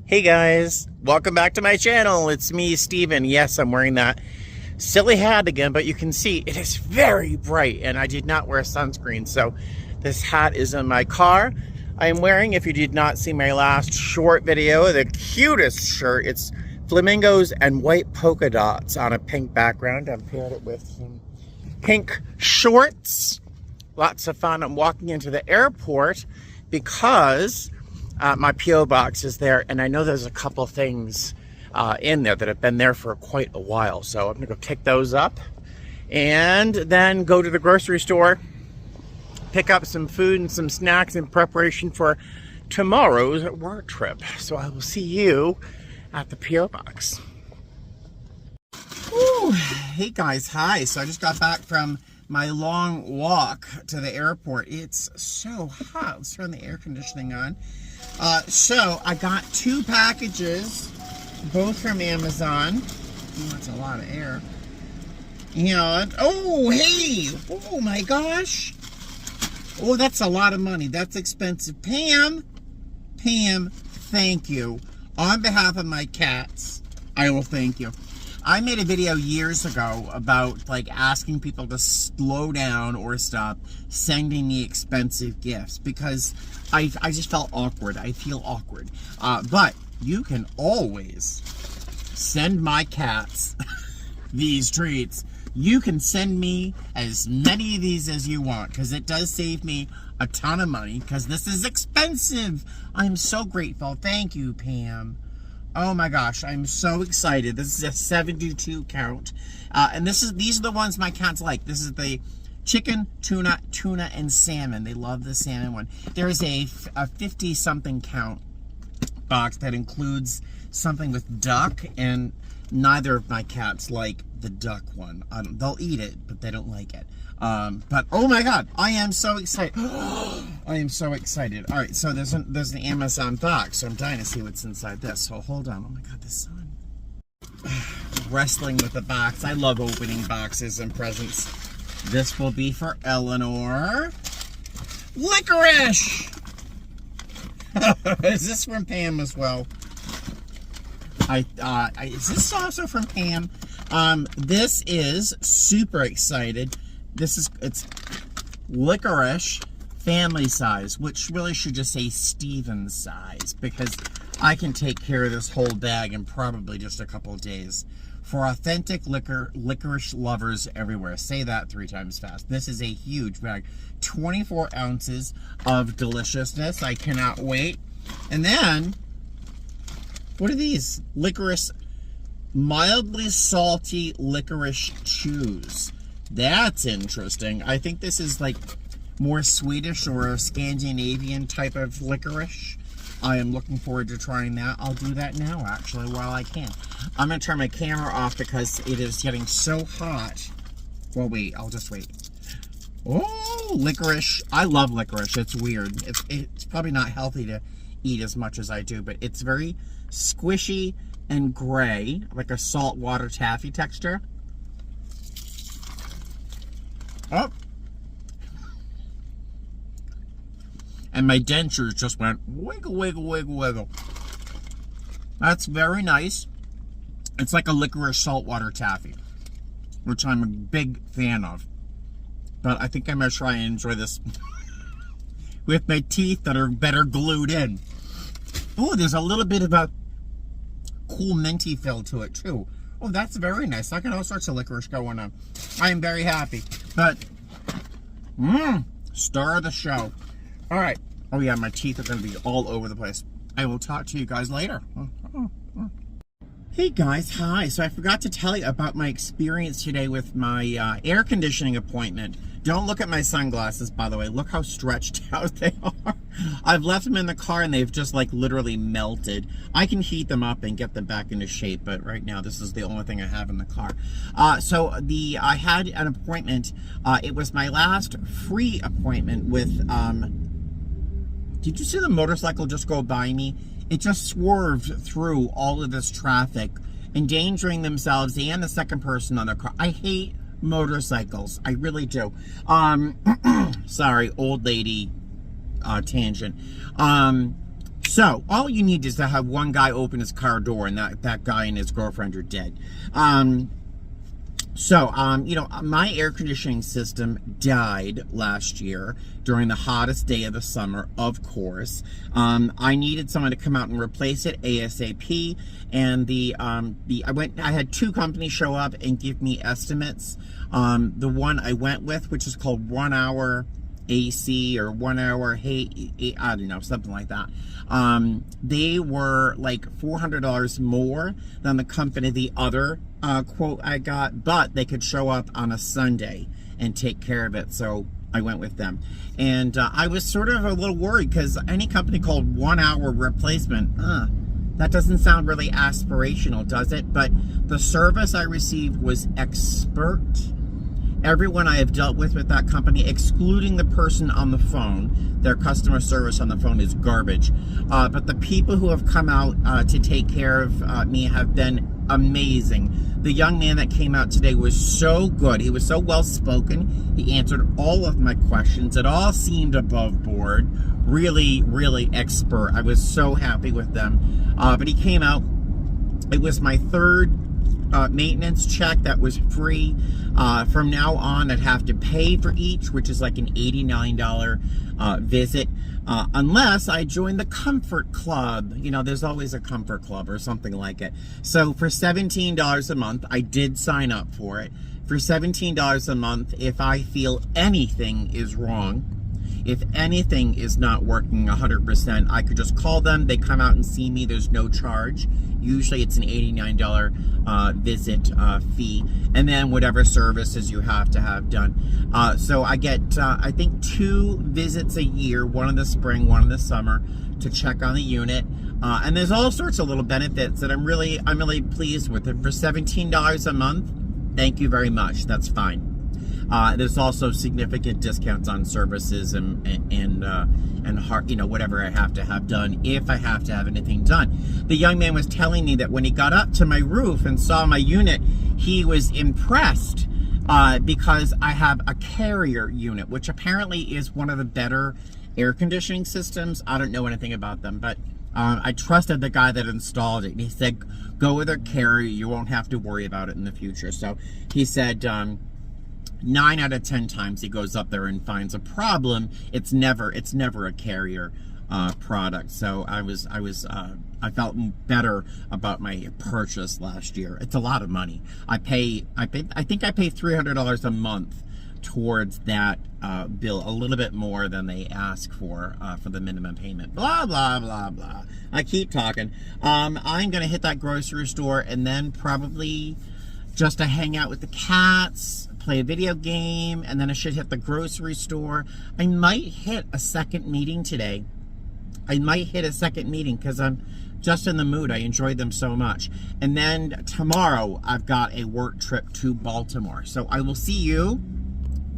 Hey guys, welcome back to my channel. It's me, Steven. Yes, I'm wearing that silly hat again, but you can see it is very bright and I did not wear sunscreen. So this hat is in my car. I am wearing, if you did not see my last short video, the cutest shirt. It's flamingos and white polka dots on a pink background. I've paired it with some pink shorts. Lots of fun. I'm walking into the airport because my P.O. box is there, and I know there's a couple things in there that have been there for quite a while. So I'm gonna go pick those up and then go to the grocery store, pick up some food and some snacks in preparation for tomorrow's work trip. So I will see you at the P.O. box. Ooh, hey guys, hi. So I just got back from my long walk to the airport. It's so hot. Let's turn the air conditioning on. So I got two packages, both from Amazon. Oh, that's a lot of air. And, oh, hey, oh my gosh. Oh, that's a lot of money. That's expensive. Pam, thank you. On behalf of my cats, I will thank you. I made a video years ago about like asking people to slow down or stop sending me expensive gifts because I just felt awkward. I feel awkward. But you can always send my cats these treats. You can send me as many of these as you want because it does save me a ton of money because this is expensive. I'm so grateful. Thank you, Pam. Oh my gosh, I'm so excited. This is a 72 count. And these are the ones my cats like. This is the chicken, tuna, and salmon. They love the salmon one. There's a 50-something count box that includes something with duck, and neither of my cats like the duck one. They'll eat it, but they don't like it. But oh my god, I am so excited. I am so excited. All right, so there's an Amazon box, so I'm dying to see what's inside this. So hold on. Oh my god, the sun. Wrestling with the box. I love opening boxes and presents. This will be for Eleanor. Licorice! Is this from Pam as well? Is this also from Pam? This is super excited. It's licorice family size, which really should just say Steven size, because I can take care of this whole bag in probably just a couple of days. For authentic licorice lovers everywhere. Say that 3 times fast. This is a huge bag. 24 ounces of deliciousness. I cannot wait. And then, what are these? Licorice, mildly salty licorice chews. That's interesting. I think this is like more Swedish or Scandinavian type of licorice. I am looking forward to trying that. I'll do that now, actually, while I can. I'm going to turn my camera off because it is getting so hot. Well, wait. I'll just wait. Oh, licorice. I love licorice. It's weird. It's probably not healthy to eat as much as I do, but it's very squishy and gray, like a saltwater taffy texture. Oh. And my dentures just went wiggle, wiggle, wiggle, wiggle. That's very nice. It's like a licorice saltwater taffy, which I'm a big fan of. But I think I'm going to try and enjoy this with my teeth that are better glued in. Oh, there's a little bit of a cool minty feel to it, too. Oh, that's very nice. I got all sorts of licorice going on. I am very happy. But, star of the show. All right. Oh, yeah, my teeth are going to be all over the place. I will talk to you guys later. Hey, guys. Hi. So I forgot to tell you about my experience today with my air conditioning appointment. Don't look at my sunglasses, by the way. Look how stretched out they are. I've left them in the car, and they've just, like, literally melted. I can heat them up and get them back into shape, but right now, this is the only thing I have in the car. I had an appointment. It was my last free appointment with, did you see the motorcycle just go by me? It just swerved through all of this traffic, endangering themselves and the second person on the car. I hate motorcycles. I really do. Sorry, old lady tangent. So all you need is to have one guy open his car door, and that guy and his girlfriend are dead. You know, my air conditioning system died last year during the hottest day of the summer, of course. I needed someone to come out and replace it ASAP, and I had two companies show up and give me estimates. The one I went with, which is called 1 Hour AC or 1 Hour, I don't know, something like that. They were like $400 more than the other quote I got, but they could show up on a Sunday and take care of it, so I went with them. And I was sort of a little worried because any company called 1 Hour Replacement, that doesn't sound really aspirational, does it? But the service I received was expert. Everyone I have dealt with that company, excluding the person on the phone, their customer service on the phone is garbage. But the people who have come out to take care of me have been amazing. The young man that came out today was so good. He was so well spoken. He answered all of my questions. It all seemed above board. Really, really expert. I was so happy with them. But he came out. It was my third maintenance check that was free. From now on, I'd have to pay for each, which is like an $89 visit, unless I join the Comfort Club. You know, there's always a Comfort Club or something like it. So for $17 a month, I did sign up for it. For $17 a month, if I feel anything is wrong, if anything is not working 100%, I could just call them. They come out and see me. There's no charge. Usually it's an $89 visit fee. And then whatever services you have to have done. So I get, I think, 2 visits a year, one in the spring, one in the summer, to check on the unit. And there's all sorts of little benefits that I'm really pleased with. And for $17 a month, thank you very much. That's fine. There's also significant discounts on services and you know, whatever I have to have done, if I have to have anything done. The young man was telling me that when he got up to my roof and saw my unit, he was impressed because I have a carrier unit, which apparently is one of the better air conditioning systems. I don't know anything about them, but I trusted the guy that installed it. And he said, go with a carrier. You won't have to worry about it in the future. So he said, 9 out of 10 times he goes up there and finds a problem, it's never a carrier product. So I felt better about my purchase last year. It's a lot of money. I think I pay $300 a month towards that bill, a little bit more than they ask for the minimum payment. Blah blah blah blah. I keep talking. I'm gonna hit that grocery store and then probably just to hang out with the cats, play a video game, and then I should hit the grocery store. I might hit a second meeting today. I might hit a second meeting because I'm just in the mood. I enjoyed them so much. And then tomorrow I've got a work trip to Baltimore. So I will see you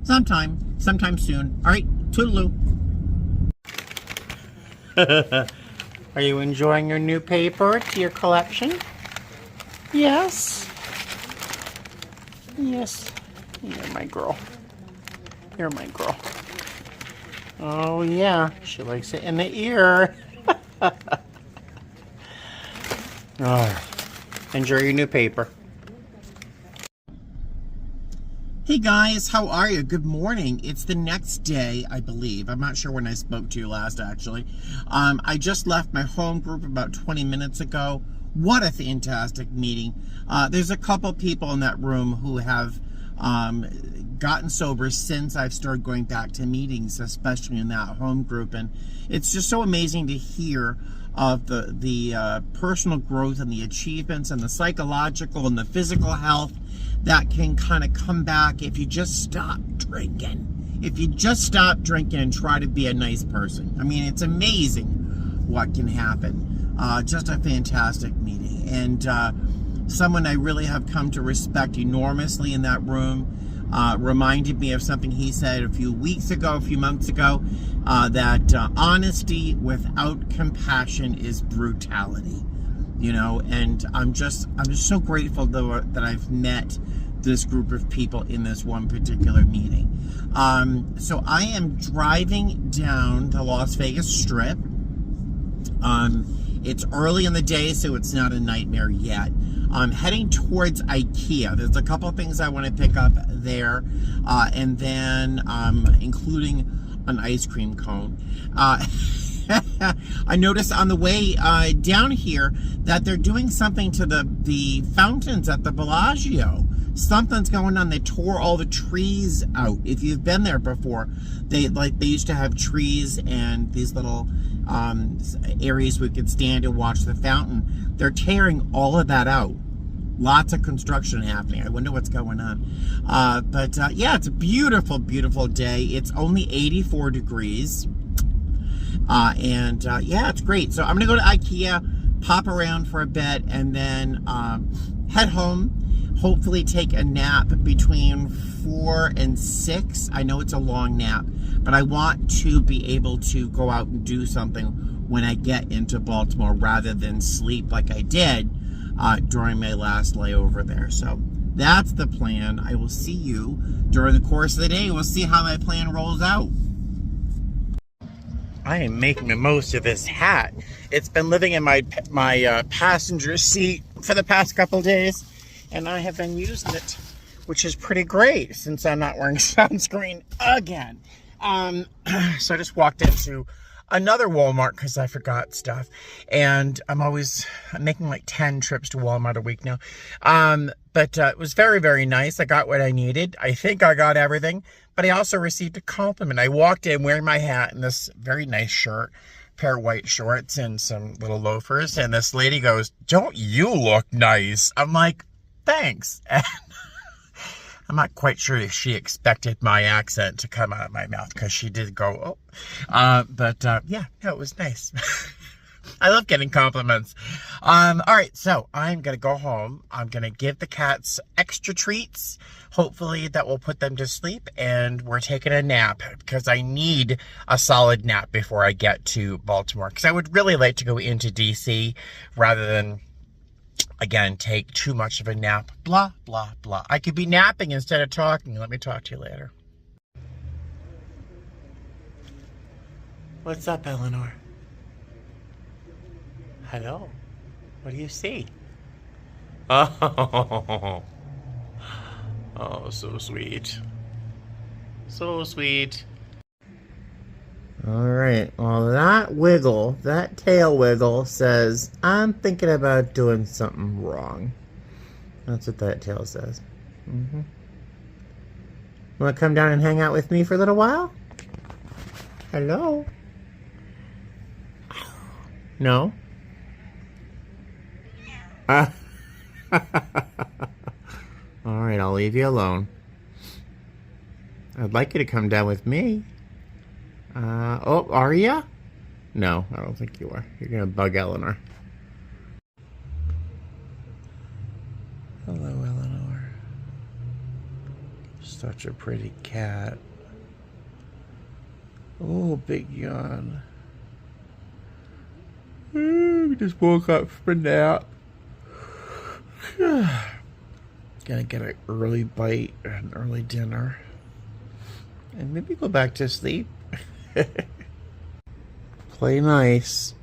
sometime soon. All right, toodaloo. Are you enjoying your new paper to your collection? Yes. Yes. You're my girl. You're my girl. Oh yeah, she likes it in the ear. Oh, enjoy your new paper. Hey guys, how are you? Good morning. It's the next day, I believe. I'm not sure when I spoke to you last, actually. I just left my home group about 20 minutes ago. What a fantastic meeting. There's a couple people in that room who have gotten sober since I've started going back to meetings, especially in that home group. And it's just so amazing to hear of the personal growth and the achievements and the psychological and the physical health that can kind of come back if you just stop drinking. If you just stop drinking and try to be a nice person. I mean, it's amazing what can happen. Just a fantastic meeting. And someone I really have come to respect enormously in that room reminded me of something he said a few months ago, that honesty without compassion is brutality. You know, and I'm just so grateful that I've met this group of people in this one particular meeting. So I am driving down the Las Vegas Strip, It's early in the day, so it's not a nightmare yet. I'm heading towards IKEA. There's a couple of things I want to pick up there, and then including an ice cream cone. I noticed on the way down here that they're doing something to the fountains at the Bellagio. Something's going on. They tore all the trees out. If you've been there before, they used to have trees and these little areas we could stand and watch the fountain. They're tearing all of that out. Lots of construction happening. I wonder what's going on. But yeah, it's a beautiful, beautiful day. It's only 84 degrees. Yeah, it's great. So I'm going to go to IKEA, pop around for a bit, and then head home. Hopefully take a nap between 4 and 6. I know it's a long nap, but I want to be able to go out and do something when I get into Baltimore rather than sleep like I did during my last layover there. So that's the plan. I will see you during the course of the day. We'll see how my plan rolls out. I am making the most of this hat. It's been living in my passenger seat for the past couple days, and I have been using it, which is pretty great since I'm not wearing sunscreen again. So I just walked into another Walmart because I forgot stuff, and I'm making like 10 trips to Walmart a week now. But it was very, very nice. I got what I needed. I think I got everything, but I also received a compliment. I walked in wearing my hat and this very nice shirt, pair of white shorts and some little loafers, and this lady goes, "Don't you look nice?" I'm like, "Thanks." And I'm not quite sure if she expected my accent to come out of my mouth, because she did go, "Oh." Yeah, no, it was nice. I love getting compliments. All right, so I'm going to go home. I'm going to give the cats extra treats. Hopefully that will put them to sleep, and we're taking a nap because I need a solid nap before I get to Baltimore, because I would really like to go into DC rather than, again, take too much of a nap. Blah, blah, blah. I could be napping instead of talking. Let me talk to you later. What's up, Eleanor? Hello. What do you see? Oh, so sweet. So sweet. All right. Well, that tail wiggle says, I'm thinking about doing something wrong. That's what that tail says. Want to come down and hang out with me for a little while? Hello? No? All right, I'll leave you alone. I'd like you to come down with me. Oh, are ya? No, I don't think you are. You're gonna bug Eleanor. Hello, Eleanor. Such a pretty cat. Oh, big yawn. We just woke up from a nap. Gonna get an early bite, an early dinner, and maybe go back to sleep. Play nice.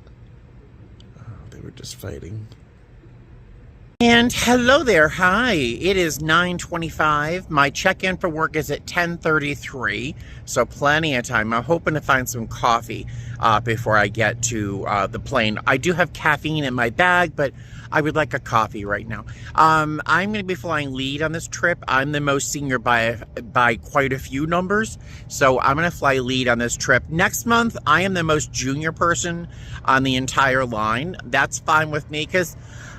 Oh, they were just fighting. And hello there. Hi. It is 9:25. My check-in for work is at 10:33, so plenty of time. I'm hoping to find some coffee before I get to the plane. I do have caffeine in my bag, but I would like a coffee right now. I'm going to be flying lead on this trip. I'm the most senior by quite a few numbers, so I'm going to fly lead on this trip. Next month, I am the most junior person on the entire line. That's fine with me, because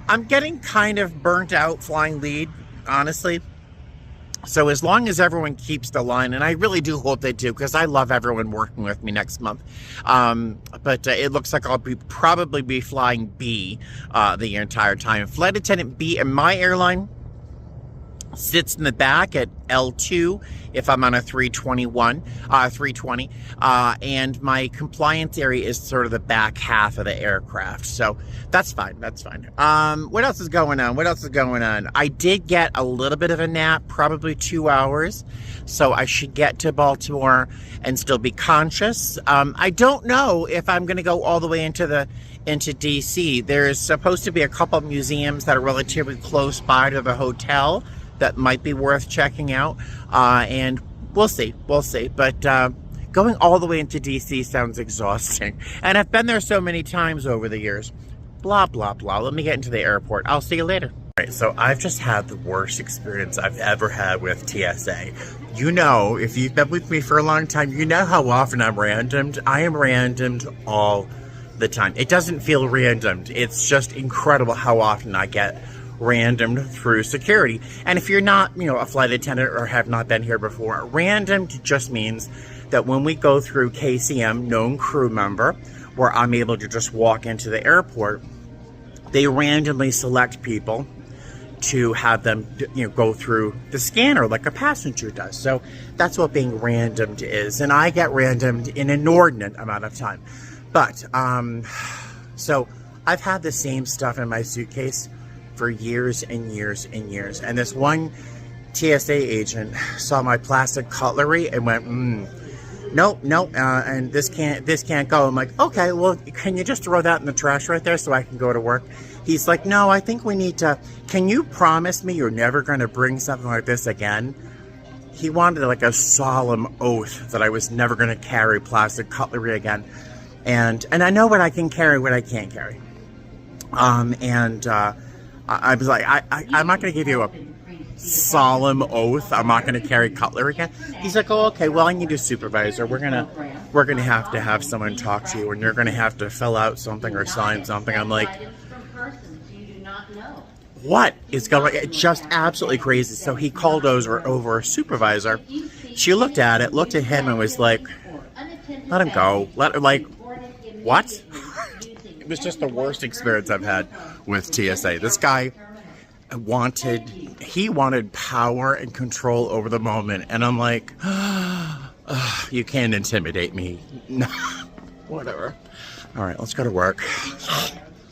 I'm getting kind of burnt out flying lead, honestly. So as long as everyone keeps the line, and I really do hope they do, because I love everyone working with me next month. But it looks like I'll probably be flying B the entire time. Flight attendant B in my airline sits in the back at L2 if I'm on a 320, and my compliance area is sort of the back half of the aircraft. So that's fine. That's fine. What else is going on? What else is going on? I did get a little bit of a nap, probably 2 hours. So I should get to Baltimore and still be conscious. I don't know if I'm going to go all the way into DC. There's supposed to be a couple of museums that are relatively close by to the hotel that might be worth checking out, and we'll see, but going all the way into DC sounds exhausting, and I've been there so many times over the years. Blah, blah, blah. Let me get into the airport. I'll see you later. All right, so I've just had the worst experience I've ever had with TSA. You know, if you've been with me for a long time, you know how often I'm randomed. I am randomed all the time. It doesn't feel randomed. It's just incredible how often I get random through security. And if you're not, a flight attendant or have not been here before, random just means that when we go through KCM, known crew member, where I'm able to just walk into the airport, they randomly select people to have them, go through the scanner like a passenger does. So that's what being randomed is. And I get randomed in an inordinate amount of time. But, so I've had the same stuff in my suitcase for years and years and years. And this one TSA agent saw my plastic cutlery and went, nope, and this can't go. I'm like, okay, well, can you just throw that in the trash right there so I can go to work? He's like, no, I think we need to, can you promise me you're never going to bring something like this again? He wanted like a solemn oath that I was never going to carry plastic cutlery again. And I know what I can carry, what I can't carry. I was like, I'm not going to give you a solemn oath. I'm not going to carry cutlery again. He's like, oh, okay, well, I need a supervisor. We're gonna have someone talk to you, and you're going to have to fill out something or sign something. I'm like, what is going on? It's just absolutely crazy. So he called over a supervisor. She looked at him and was like, let him go. What? It was just the worst experience I've had with TSA. This guy wanted power and control over the moment. And I'm like, you can't intimidate me. No, whatever. All right, let's go to work.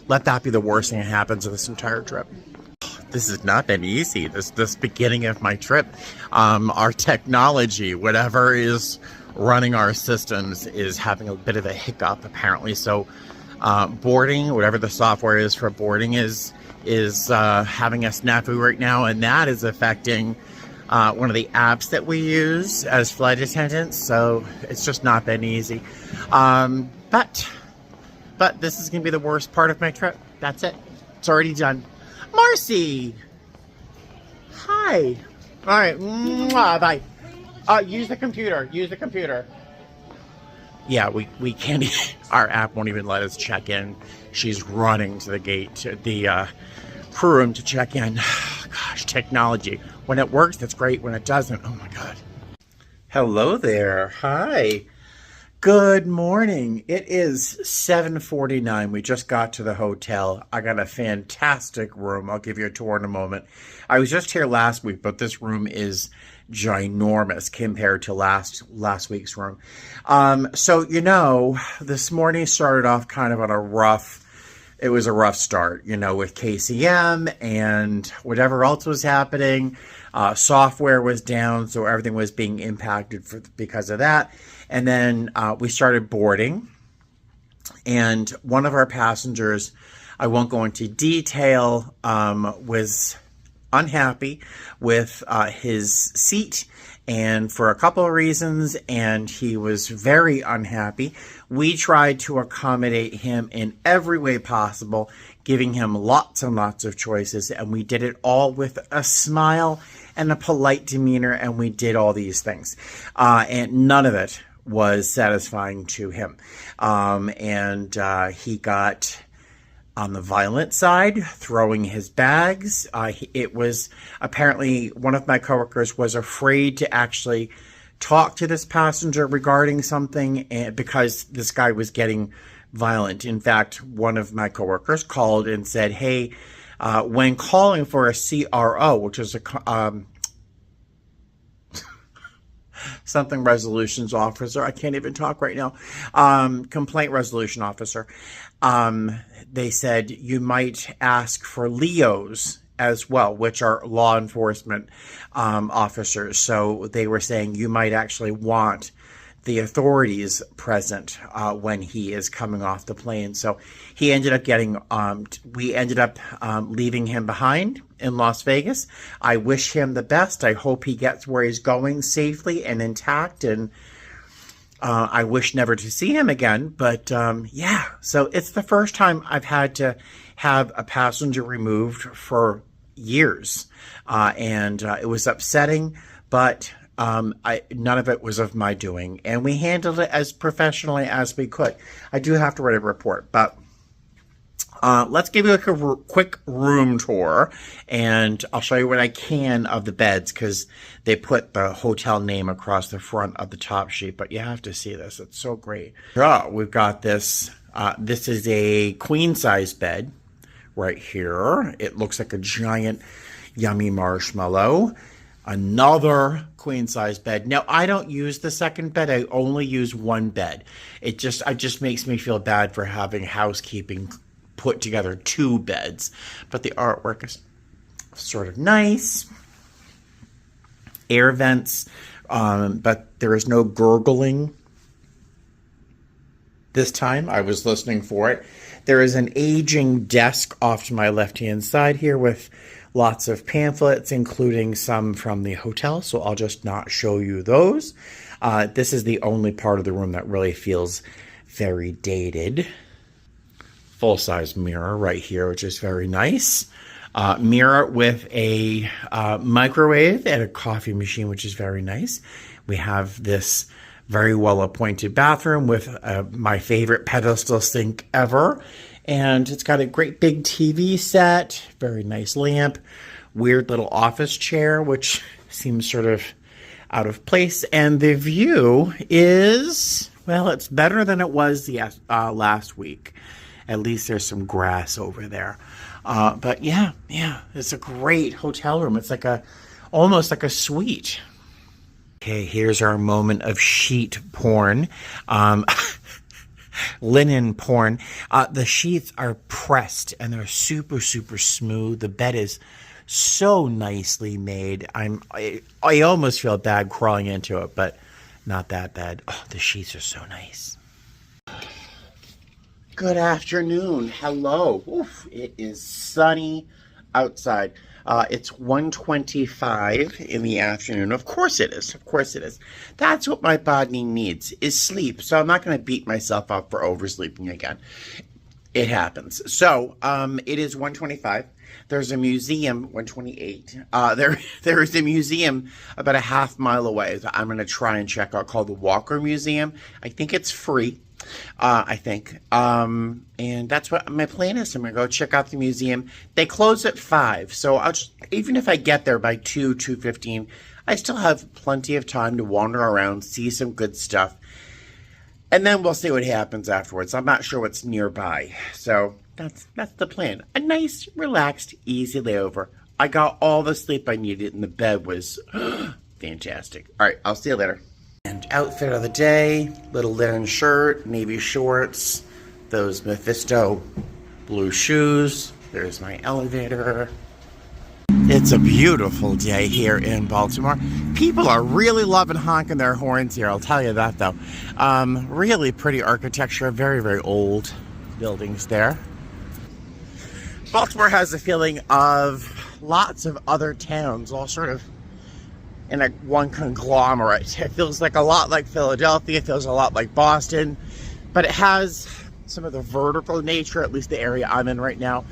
Let that be the worst thing that happens of this entire trip. This has not been easy, this beginning of my trip. Our technology, whatever is running our systems, is having a bit of a hiccup, apparently. So boarding, whatever the software is for boarding, is having a snafu right now, and that is affecting one of the apps that we use as flight attendants. So it's just not been easy. But this is gonna be the worst part of my trip. That's it. It's already done. Marcy, hi. All right, bye. Use the computer. Yeah, we can't. Our app won't even let us check in. She's running to the gate, to the crew room to check in. Gosh, technology. When it works, that's great. When it doesn't, oh my God. Hello there. Hi. Good morning. It is 7:49. We just got to the hotel. I got a fantastic room. I'll give you a tour in a moment. I was just here last week, but this room is ginormous compared to last week's room. So, this morning started off kind of on a rough start, with KCM and whatever else was happening. Software was down, so everything was being impacted because of that. And then we started boarding, and one of our passengers, I won't go into detail, was unhappy with his seat, and for a couple of reasons, and he was very unhappy. We tried to accommodate him in every way possible, giving him lots and lots of choices, and we did it all with a smile and a polite demeanor, and we did all these things, and none of it was satisfying to him. He got on the violent side, throwing his bags. It was apparently one of my coworkers was afraid to actually talk to this passenger regarding something, because this guy was getting violent. In fact, one of my coworkers called and said, hey, when calling for a CRO, which is something resolutions officer. I can't even talk right now. Complaint resolution officer. They said you might ask for Leos as well, which are law enforcement officers. So they were saying you might actually want the authorities present when he is coming off the plane. So he ended up getting, we ended up leaving him behind in Las Vegas. I wish him the best. I hope he gets where he's going safely and intact, and I wish never to see him again. But yeah, so it's the first time I've had to have a passenger removed for years. And it was upsetting, but none of it was of my doing, and we handled it as professionally as we could. I do have to write a report, but let's give you a quick room tour, and I'll show you what I can of the beds, because they put the hotel name across the front of the top sheet, but you have to see this. It's so great. Oh, we've got this. This is a queen size bed right here. It looks like a giant yummy marshmallow. Another queen size bed. Now, I don't use the second bed. I only use one bed. It just makes me feel bad for having housekeeping put together two beds. But the artwork is sort of nice. Air vents, but there is no gurgling this time. I was listening for it. There is an aging desk off to my left-hand side here with lots of pamphlets, including some from the hotel, so I'll just not show you those. This is the only part of the room that really feels very dated. Full-size mirror right here, which is very nice. Mirror with a microwave and a coffee machine, which is very nice. We have this very well-appointed bathroom with my favorite pedestal sink ever. And it's got a great big TV set, very nice lamp, weird little office chair, which seems sort of out of place. And the view is, well, it's better than it was last week. At least there's some grass over there. But yeah, it's a great hotel room. It's like almost like a suite. Okay, here's our moment of sheet porn. Linen porn. The sheets are pressed and they're super, super smooth. The bed is so nicely made. I almost feel bad crawling into it, but not that bad. Oh, the sheets are so nice. Good afternoon. Hello. Oof, it is sunny outside. It's 1:25 in the afternoon. Of course it is. Of course it is. That's what my body needs, is sleep. So I'm not going to beat myself up for oversleeping again. It happens. So it is 1:25. There's a museum, 1:28. There is a museum about a half mile away that I'm going to try and check out called the Walker Museum. I think it's free. I think. And that's what my plan is. I'm going to go check out the museum. They close at 5. So even if I get there by 2:15, I still have plenty of time to wander around, see some good stuff. And then we'll see what happens afterwards. I'm not sure what's nearby. So that's the plan. A nice, relaxed, easy layover. I got all the sleep I needed and the bed was fantastic. All right, I'll see you later. And outfit of the day, little linen shirt, navy shorts, those Mephisto blue shoes. There's my elevator. It's a beautiful day here in Baltimore. People are really loving honking their horns here, I'll tell you that though. Really pretty architecture, very, very old buildings there. Baltimore has a feeling of lots of other towns, all sort of in one conglomerate. It feels like a lot like Philadelphia, it feels a lot like Boston, but it has some of the vertical nature, at least the area I'm in right now,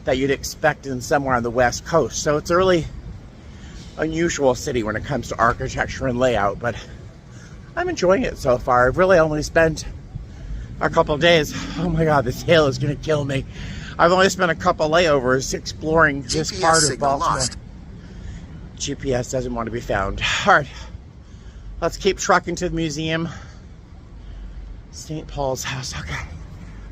that you'd expect in somewhere on the West Coast. So it's a really unusual city when it comes to architecture and layout, but I'm enjoying it so far. I've really only spent a couple days. Oh my God, this hail is gonna kill me. I've only spent a couple layovers exploring this part of Baltimore. Lost. GPS doesn't want to be found. All right, let's keep trucking to the museum. St. Paul's House. Okay,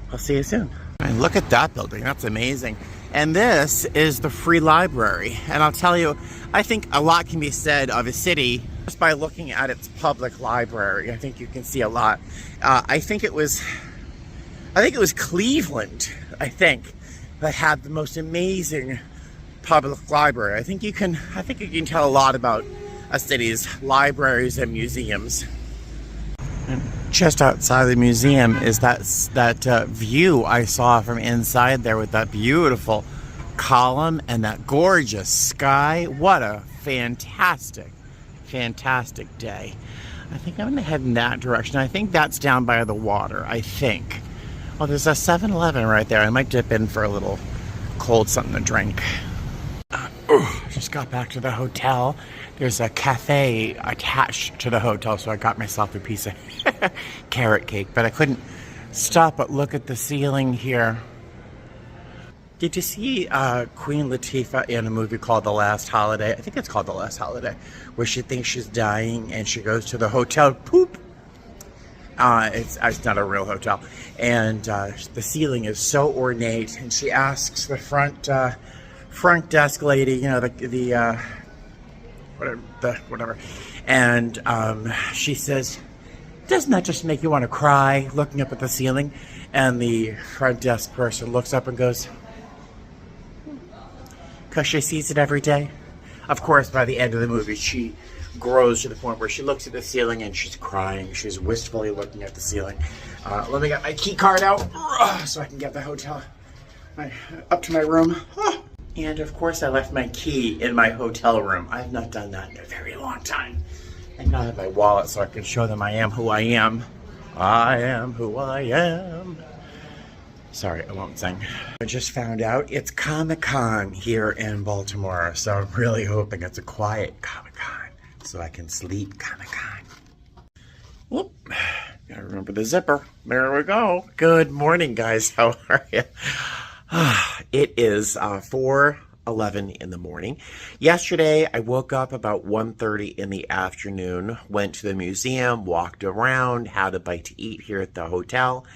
I'll see you soon. And look at that building. That's amazing. And this is the free library. And I'll tell you, I think a lot can be said of a city just by looking at its public library. I think you can see a lot. I think it was Cleveland, that had the most amazing public library. I think you can tell a lot about a city's libraries and museums. And just outside the museum is that view I saw from inside there with that beautiful column and that gorgeous sky. What a fantastic day. I think I'm gonna head in that direction. I think that's down by the water, I think. Oh, there's a 7-Eleven right there. I might dip in for a little cold something to drink. Just got back to the hotel. There's a cafe attached to the hotel, so I got myself a piece of carrot cake, but I couldn't stop but look at the ceiling here. Did you see Queen Latifah in a movie called The Last Holiday? I think it's called The Last Holiday, where she thinks she's dying and she goes to the hotel. Poop! It's not a real hotel. And the ceiling is so ornate, and she asks the front desk lady, you know, whatever. And she says, doesn't that just make you want to cry, looking up at the ceiling? And the front desk person looks up and goes, because she sees it every day. Of course, by the end of the movie, she grows to the point where she looks at the ceiling and she's crying. She's wistfully looking at the ceiling. Let me get my key card out so I can get the hotel up to my room. And of course, I left my key in my hotel room. I have not done that in a very long time. I now have my wallet so I can show them I am who I am. I am who I am. Sorry, I won't sing. I just found out it's Comic-Con here in Baltimore, so I'm really hoping it's a quiet Comic-Con so I can sleep Comic-Con. Whoop, gotta remember the zipper. There we go. Good morning, guys. How are you? It is 4:11 in the morning. Yesterday, I woke up about 1:30 in the afternoon, went to the museum, walked around, had a bite to eat here at the hotel.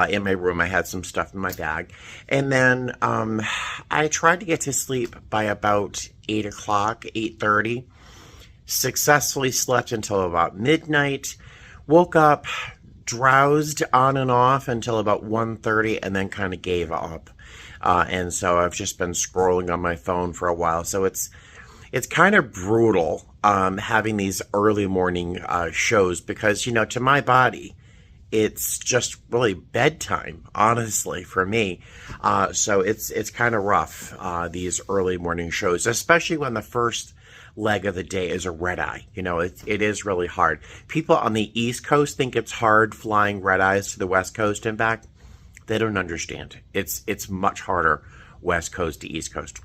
In my room, I had some stuff in my bag. And then I tried to get to sleep by about 8 o'clock, 8:30. Successfully slept until about midnight. Woke up, drowsed on and off until about 1:30, and then kind of gave up. And so I've just been scrolling on my phone for a while. So it's kind of brutal having these early morning shows because, you know, to my body, it's just really bedtime, honestly, for me. So it's kind of rough, these early morning shows, especially when the first leg of the day is a red eye. You know, it is really hard. People on the East Coast think it's hard flying red eyes to the West Coast and back. They don't understand. It's much harder West Coast to East Coast.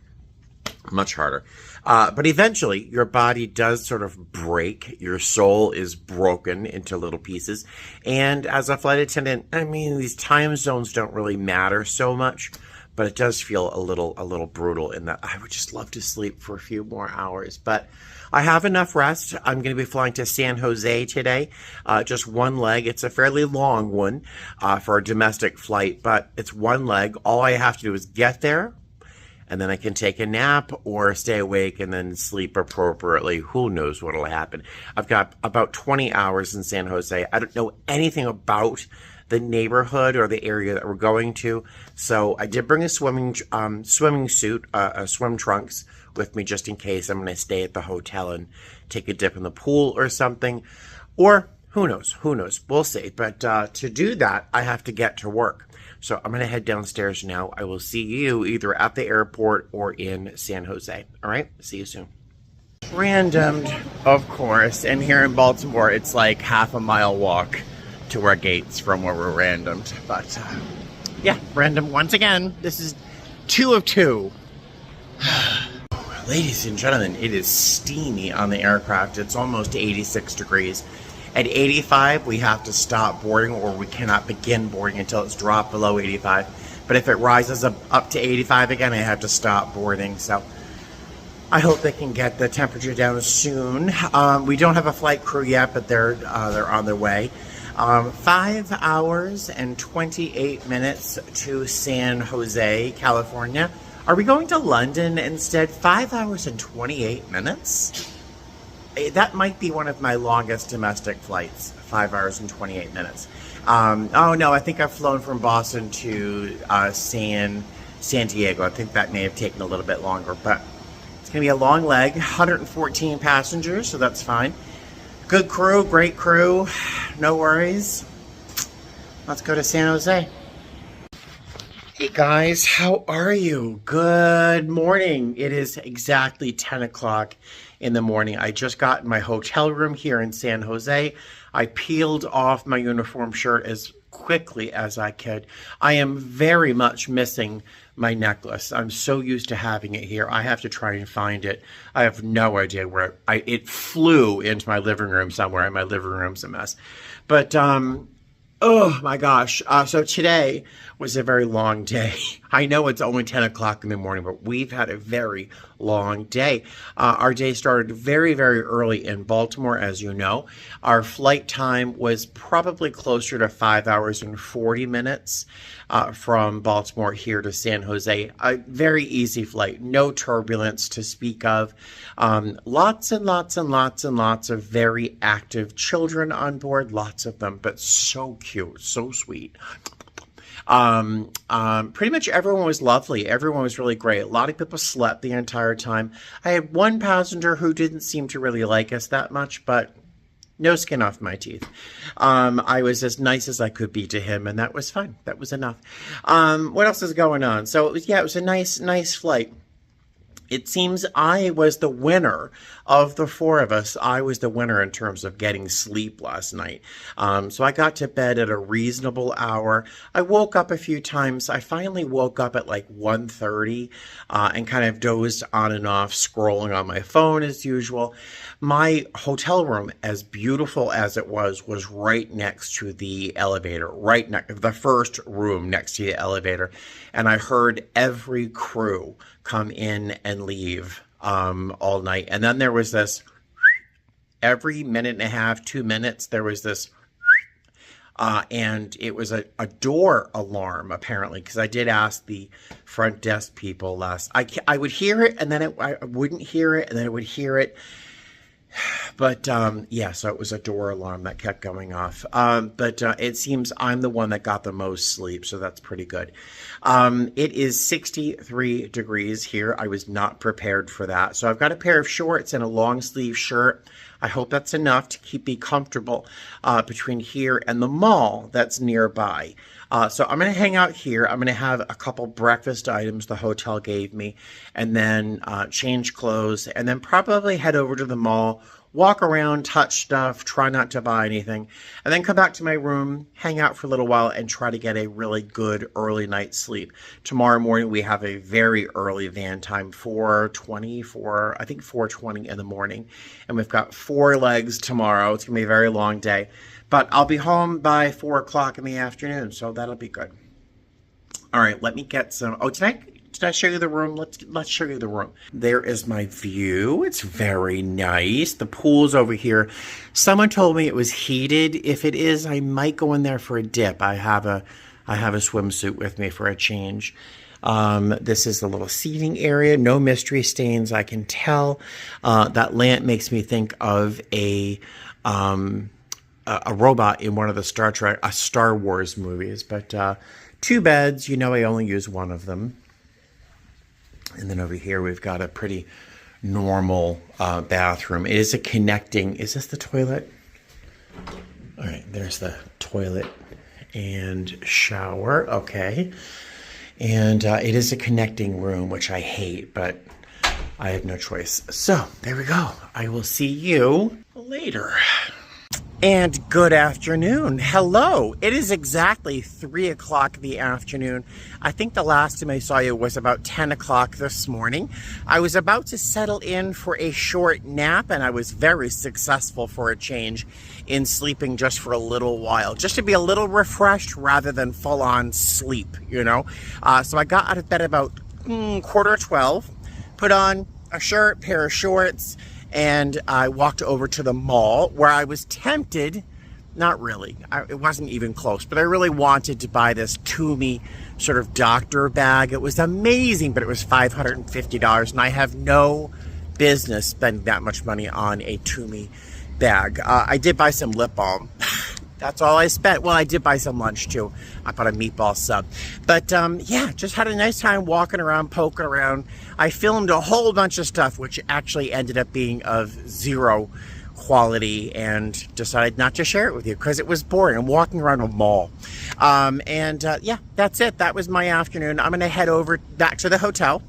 Much harder. But eventually, your body does sort of break. Your soul is broken into little pieces. And as a flight attendant, I mean, these time zones don't really matter so much, but it does feel a little brutal in that I would just love to sleep for a few more hours. But I have enough rest. I'm going to be flying to San Jose today. Just one leg. It's a fairly long one for a domestic flight, but it's one leg. All I have to do is get there, and then I can take a nap or stay awake and then sleep appropriately. Who knows what will happen. I've got about 20 hours in San Jose. I don't know anything about the neighborhood or the area that we're going to. So I did bring a swimming suit, swim trunks with me just in case I'm going to stay at the hotel and take a dip in the pool or something. Or who knows? We'll see. But to do that, I have to get to work. So I'm going to head downstairs now. I will see you either at the airport or in San Jose. All right? See you soon. Randomed, of course. And here in Baltimore, it's like half a mile walk to our gates from where we're randomed. But yeah, random once again. This is 2 of 2. Ladies and gentlemen, it is steamy on the aircraft. It's almost 86 degrees. At 85, we have to stop boarding, or we cannot begin boarding until it's dropped below 85. But if it rises up to 85 again, I have to stop boarding. So I hope they can get the temperature down soon. We don't have a flight crew yet, but they're on their way. 5 hours and 28 minutes to San Jose, California. Are we going to London instead? 5 hours and 28 minutes? That might be one of my longest domestic flights, 5 hours and 28 minutes. Oh no, I think I've flown from Boston to San Diego. I think that may have taken a little bit longer, but it's going to be a long leg, 114 passengers, so that's fine. Good crew, great crew, no worries. Let's go to San Jose. Hey guys, how are you? Good morning. It is exactly 10 o'clock in the morning. I just got in my hotel room here in San Jose. I peeled off my uniform shirt as quickly as I could. I am very much missing my necklace. I'm so used to having it here. I have to try and find it. I have no idea where it flew into my living room somewhere, and my living room's a mess. But oh my gosh. So today was a very long day. I know it's only 10 o'clock in the morning, but we've had a very long day. Our day started very, very early in Baltimore, as you know. Our flight time was probably closer to 5 hours and 40 minutes from Baltimore here to San Jose. A very easy flight, no turbulence to speak of. Lots and lots and lots and lots of very active children on board, lots of them, but so cute, so sweet. Pretty much everyone was lovely. Everyone was really great. A lot of people slept the entire time. I had one passenger who didn't seem to really like us that much, but no skin off my teeth. I was as nice as I could be to him, and that was fine. That was enough. What else is going on? So it was a nice flight. It seems I was the winner of the four of us. I was the winner in terms of getting sleep last night. So I got to bed at a reasonable hour. I woke up a few times. I finally woke up at like 1:30 and kind of dozed on and off, scrolling on my phone as usual. My hotel room, as beautiful as it was right next to the elevator, the first room next to the elevator. And I heard every crew come in and leave all night. And then there was this, every minute and a half, 2 minutes, there was this, and it was a door alarm, apparently, because I did ask the front desk people I would hear it, and then I wouldn't hear it, and then I would hear it. But yeah, so it was a door alarm that kept going off. But it seems I'm the one that got the most sleep, so that's pretty good. It is 63 degrees here. I was not prepared for that. So I've got a pair of shorts and a long sleeve shirt. I hope that's enough to keep me comfortable between here and the mall that's nearby. So I'm going to hang out here. I'm going to have a couple breakfast items the hotel gave me, and then change clothes, and then probably head over to the mall, walk around, touch stuff, try not to buy anything, and then come back to my room, hang out for a little while, and try to get a really good early night sleep. Tomorrow morning, we have a very early van time, 4:20 in the morning, and we've got 4 legs tomorrow. It's going to be a very long day. But I'll be home by 4 o'clock in the afternoon, so that'll be good. All right, let me get some. Oh, did I show you the room? Let's show you the room. There is my view. It's very nice. The pool's over here. Someone told me it was heated. If it is, I might go in there for a dip. I have a swimsuit with me for a change. This is the little seating area. No mystery stains, I can tell. That lamp makes me think of a robot in one of the Star Wars movies. But 2 beds, I only use one of them. And then over here we've got a pretty normal bathroom. It is a connecting, is this the toilet? All right, there's the toilet and shower, okay. And it is a connecting room, which I hate, but I have no choice. So there we go. I will see you later. And good afternoon. Hello. It is exactly 3 o'clock in the afternoon. I think the last time I saw you was about 10 o'clock this morning. I was about to settle in for a short nap, and I was very successful for a change in sleeping just for a little while, just to be a little refreshed rather than full-on sleep, So I got out of bed about 11:45, put on a shirt, pair of shorts, and I walked over to the mall where I was tempted not really. It wasn't even close, but I really wanted to buy this Toomey sort of doctor bag. It was amazing, but it was $550, and I have no business spending that much money on a Toomey bag. I did buy some lip balm. That's all I spent. Well, I did buy some lunch too. I bought a meatball sub. But yeah, just had a nice time walking around, poking around. I filmed a whole bunch of stuff, which actually ended up being of zero quality, and decided not to share it with you because it was boring. I'm walking around a mall. Yeah, that's it. That was my afternoon. I'm going to head over back to the hotel.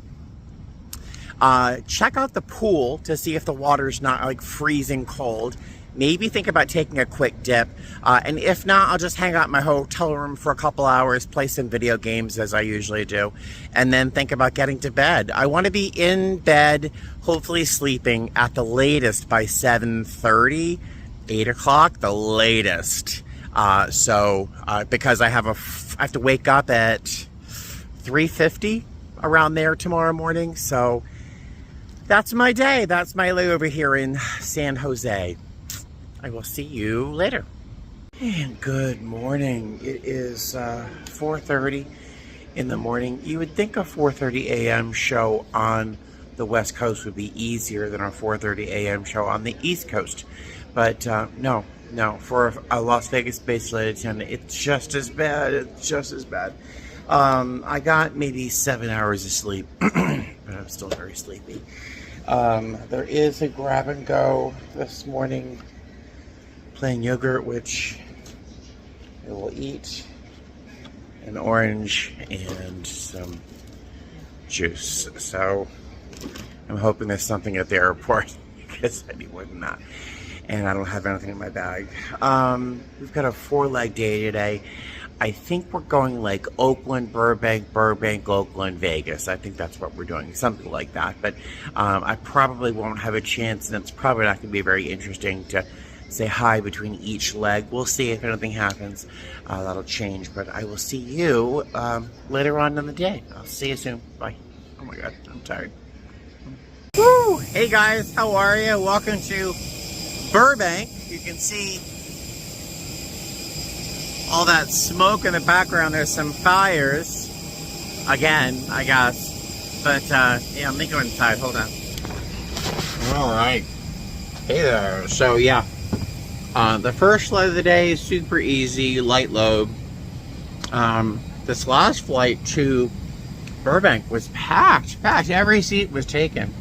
Check out the pool to see if the water's not like freezing cold. Maybe think about taking a quick dip. And if not, I'll just hang out in my hotel room for a couple hours, play some video games as I usually do, and then think about getting to bed. I want to be in bed, hopefully sleeping at the latest by 7:30, 8 o'clock, the latest. Because I have to wake up at 3:50 around there tomorrow morning. So that's my day. That's my layover here in San Jose. I will see you later. And good morning. It is 4:30 in the morning. You would think a 4:30 a.m. show on the West Coast would be easier than a 4:30 a.m. show on the East Coast. But no. For a Las Vegas-based flight attendant, it's just as bad. It's just as bad. I got maybe 7 hours of sleep, but I'm still very sleepy. There is a grab and go this morning. Plain yogurt, which I will eat, an orange, and some juice. So I'm hoping there's something at the airport because I need more than that. And I don't have anything in my bag. We've got a 4-leg day today. I think we're going like Oakland, Burbank, Oakland, Vegas. I think that's what we're doing, something like that. But I probably won't have a chance, and it's probably not going to be very interesting to say hi between each leg. We'll see if anything happens. That'll change, but I will see you later on in the day. I'll see you soon. Bye. Oh my God, I'm tired. Woo! Hey guys, how are you? Welcome to Burbank. You can see all that smoke in the background. There's some fires again, I guess. But yeah, let me go inside. Hold on. All right. Hey there. So yeah. The first flight of the day is super easy, light load. This last flight to Burbank was packed. Every seat was taken.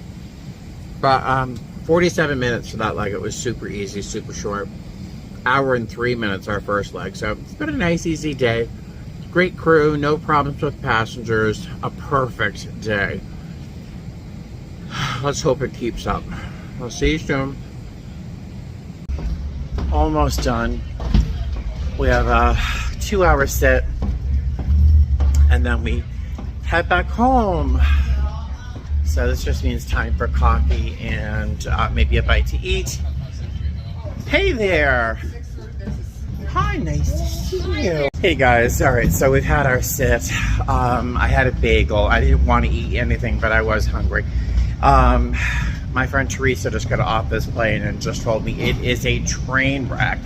But 47 minutes for that leg. It was super easy, super short. Hour and 3 minutes our first leg. So it's been a nice, easy day. Great crew, no problems with passengers. A perfect day. Let's hope it keeps up. I'll see you soon. Almost done. We have a 2-hour sit, and then we head back home. So this just means time for coffee and maybe a bite to eat. Hey there. Hi, nice to see you. Hey guys, all right, so we've had our sit. I had a bagel. I didn't want to eat anything, but I was hungry. My friend Teresa just got off this plane and just told me it is a train wreck.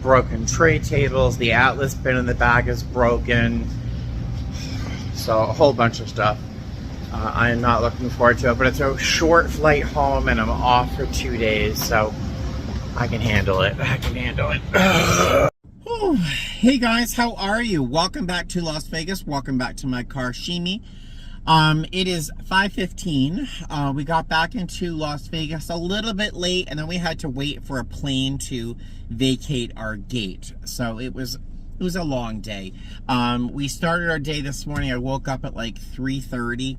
Broken tray tables, the Atlas bin in the back is broken. So a whole bunch of stuff. I am not looking forward to it, but it's a short flight home and I'm off for 2 days, so I can handle it. Oh, hey guys, how are you? Welcome back to Las Vegas. Welcome back to my car, Shimi. It is 5:15. We got back into Las Vegas a little bit late, and then we had to wait for a plane to vacate our gate. So it was a long day. We started our day this morning. I woke up at like 3:30,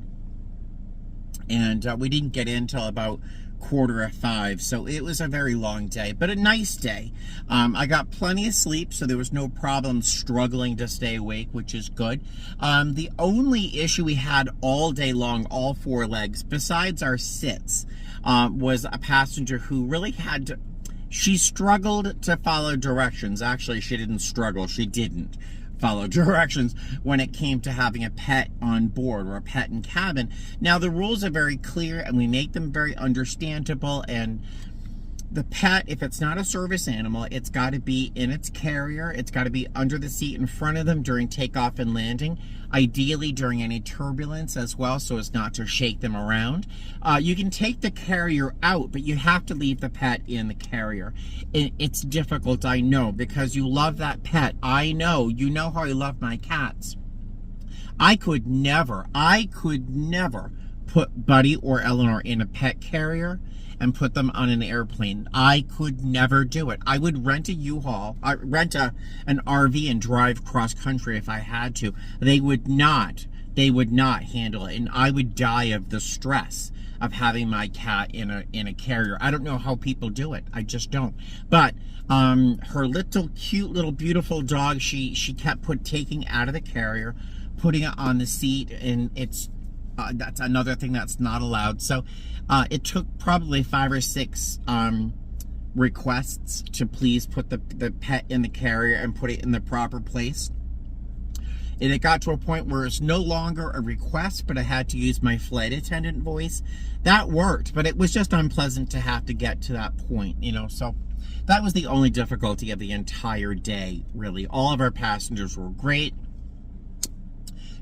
and we didn't get in till about 4:45. So it was a very long day, but a nice day. I got plenty of sleep, so there was no problem struggling to stay awake, which is good. The only issue we had all day long, all 4 legs, besides our sits, was a passenger who really had to, she struggled to follow directions. Actually, she didn't struggle, she didn't follow directions when it came to having a pet on board or a pet in cabin. Now, the rules are very clear and we make them very understandable, and the pet, if it's not a service animal, it's got to be in its carrier. It's got to be under the seat in front of them during takeoff and landing, ideally during any turbulence as well, so as not to shake them around. You can take the carrier out, but you have to leave the pet in the carrier. It's difficult, I know, because you love that pet. I know. You know how I love my cats. I could never put Buddy or Eleanor in a pet carrier and put them on an airplane. I could never do it. I would rent a U-Haul, rent an RV and drive cross country if I had to. They would not handle it, and I would die of the stress of having my cat in a carrier. I don't know how people do it. I just don't. But her little cute little beautiful dog, she kept taking out of the carrier, putting it on the seat, and it's that's another thing that's not allowed. So it took probably 5 or 6 requests to please put the pet in the carrier and put it in the proper place. And it got to a point where it's no longer a request, but I had to use my flight attendant voice. That worked, but it was just unpleasant to have to get to that point, you know. So that was the only difficulty of the entire day, really. All of our passengers were great.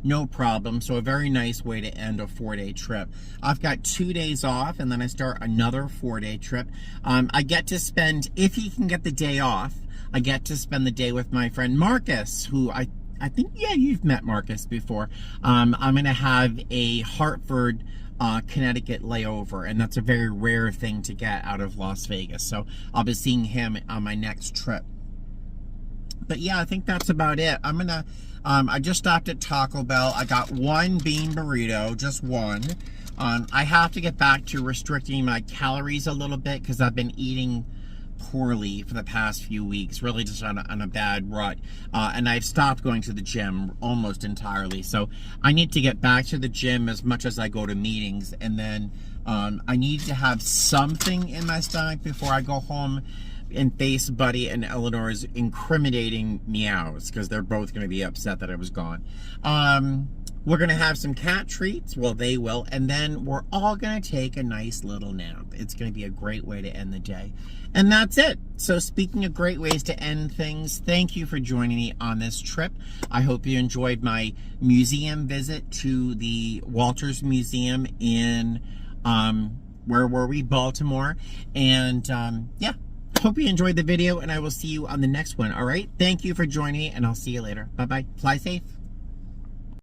No problem. So a very nice way to end a 4-day trip. I've got 2 days off, and then I start another 4-day trip. I get to spend, if he can get the day off, I get to spend the day with my friend Marcus, who I think, yeah, you've met Marcus before. I'm going to have a Hartford, Connecticut layover, and that's a very rare thing to get out of Las Vegas. So I'll be seeing him on my next trip. But yeah, I think that's about it. I'm going to... I just stopped at Taco Bell. I got 1 bean burrito, just 1. I have to get back to restricting my calories a little bit because I've been eating poorly for the past few weeks, really just on a bad rut. And I've stopped going to the gym almost entirely. So I need to get back to the gym as much as I go to meetings. And then I need to have something in my stomach before I go home and face Buddy and Eleanor's incriminating meows, because they're both going to be upset that I was gone. We're going to have some cat treats. Well, they will. And then we're all going to take a nice little nap. It's going to be a great way to end the day. And that's it. So speaking of great ways to end things, thank you for joining me on this trip. I hope you enjoyed my museum visit to the Walters Museum in, where were we? Baltimore. And yeah. Hope you enjoyed the video, and I will see you on the next one. All right? Thank you for joining me, and I'll see you later. Bye-bye. Fly safe.